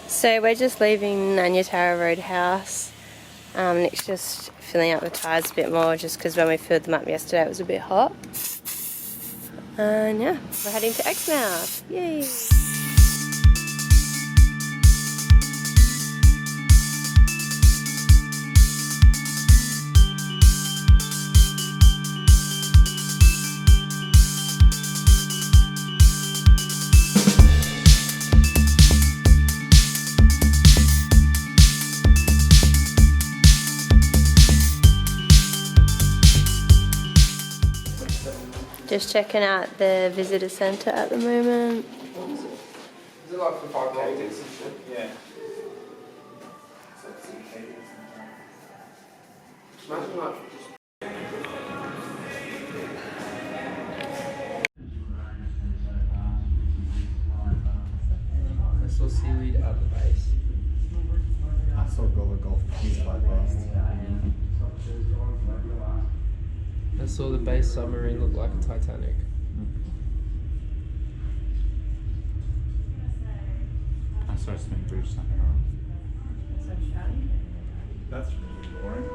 So we're just leaving Nanyatara Roadhouse. Nick's just filling up the tyres a bit more just because when we filled them up yesterday it was a bit hot. And yeah, we're heading to Exmouth. Yay! Just checking out the visitor centre at the moment. Is it like for 5K and shit? Yeah. Imagine like just... I saw seaweed at the base. I saw golf keys by past. I saw the base submarine look like a Titanic. I saw a swing bridge something wrong. That's really boring.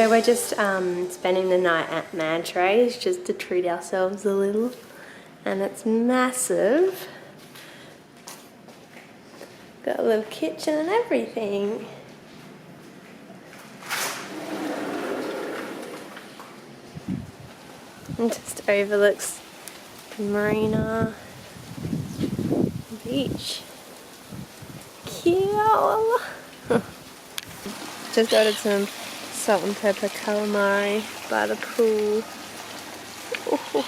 We're just spending the night at Mantrays just to treat ourselves a little, and it's massive. Got a little kitchen and everything. And just overlooks the marina, beach. Cute. Just ordered some salt and pepper calamari by the pool. Ooh.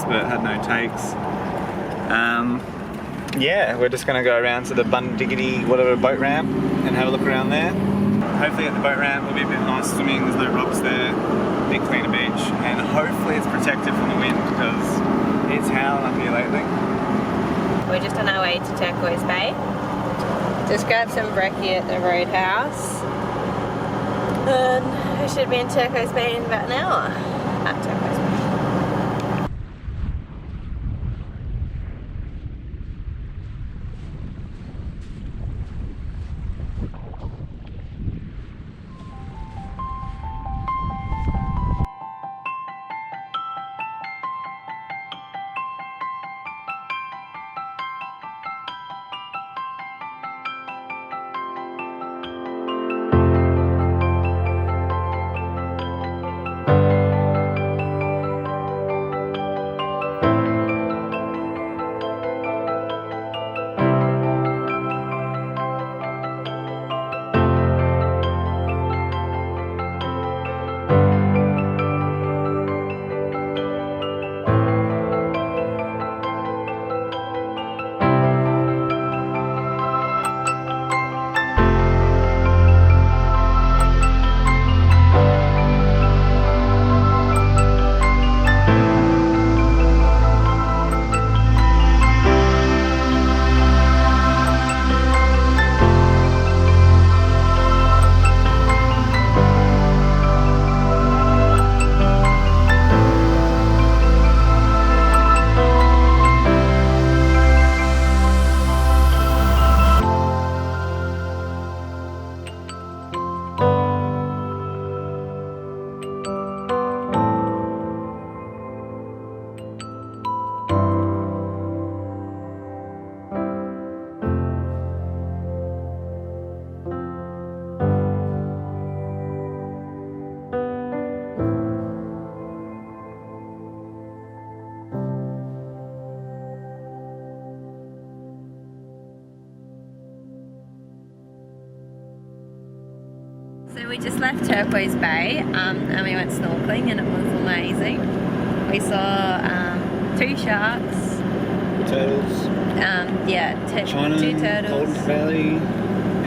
But had no takes. Yeah, we're just going to go around to the Bundiggity whatever boat ramp and have a look around there. hopefully at the boat ramp will be a bit nice swimming, there's no rocks there, big cleaner beach, and hopefully it's protected from the wind because it's howling up here lately. We're just on our way to Turquoise Bay. Just grabbed some brekkie at the roadhouse. And we should be in Turquoise Bay in about an hour. At Turquoise Bay. So we just left Turquoise Bay and we went snorkeling and it was amazing. We saw 2 sharks. Turtles. Yeah, China, 2 turtles. Golden Valley,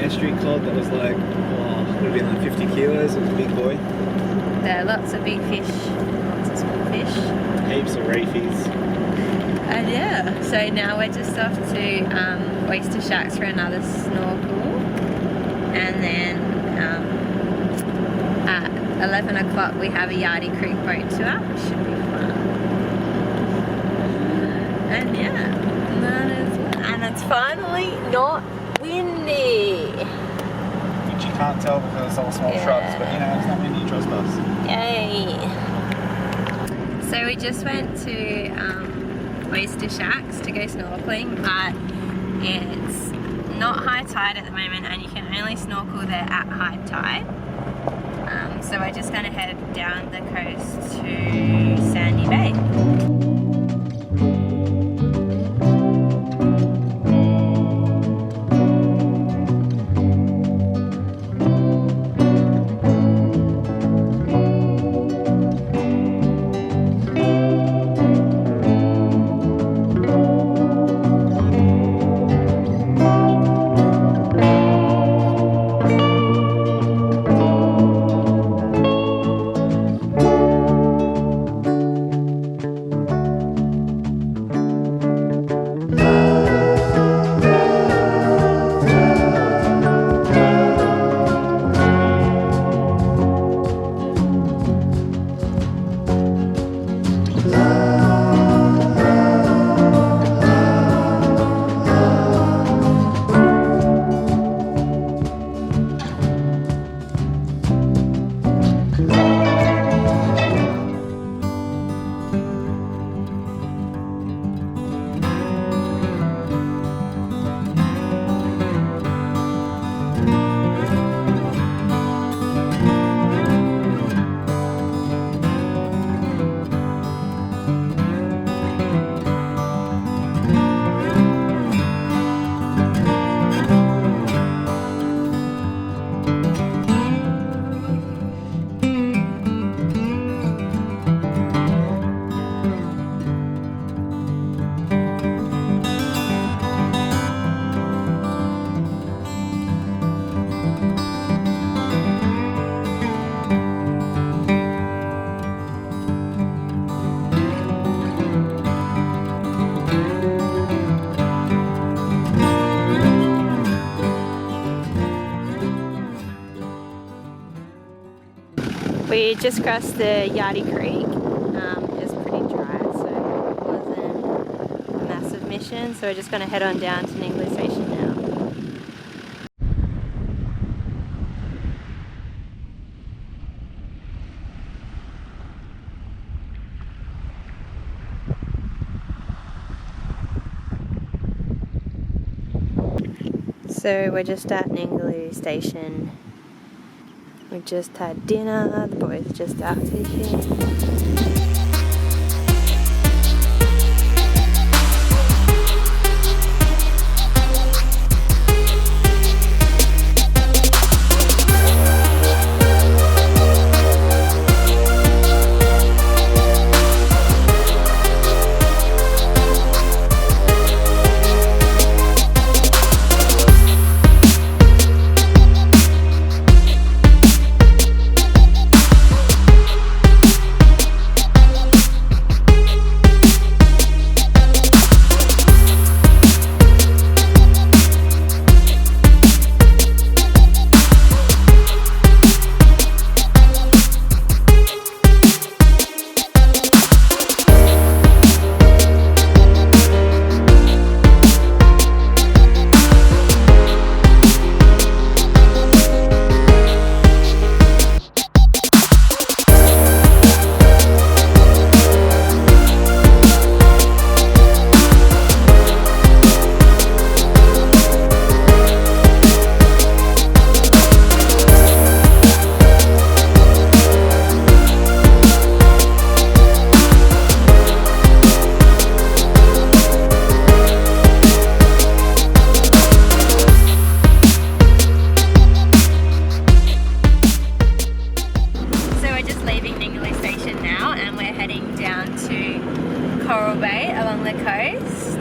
estuary cod that was like, would have been like 50 kilos, it was a big boy. There are lots of big fish, lots of small fish. Heaps of reefies. And yeah, so now we're just off to Oyster Shacks for another snorkel. And then at 11 o'clock we have a Yardi Creek boat tour, which should be fun. And yeah, and it's finally not windy. Which you can't tell because it's all small shrubs, but you know, it's not windy, you trust us. Yay! So we just went to Oyster Shacks to go snorkeling, but it's not high tide at the moment and you can only snorkel there at high tide. So we're just going to head down the coast to Sandy Bay. We just crossed the Yardi Creek. It was pretty dry, so it wasn't a massive mission. So we're just going to head on down to Ningaloo Station now. So we're just at Ningaloo Station. We just had dinner, the boys are just out fishing. Along the coast.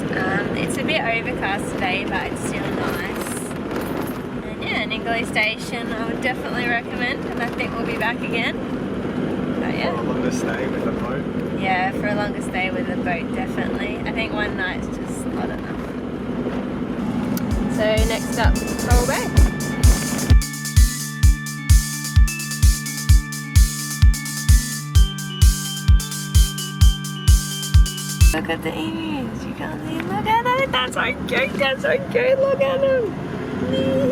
It's a bit overcast today, but it's still nice. And yeah, Ningaloo Station I would definitely recommend, and I think we'll be back again. But yeah. For a longer stay with a boat? Yeah, for a longer stay with a boat, definitely. I think one night's just not enough. So next up, Coral Bay. Look at the emus, you can't see them. Look at them, that's so cute, look at them.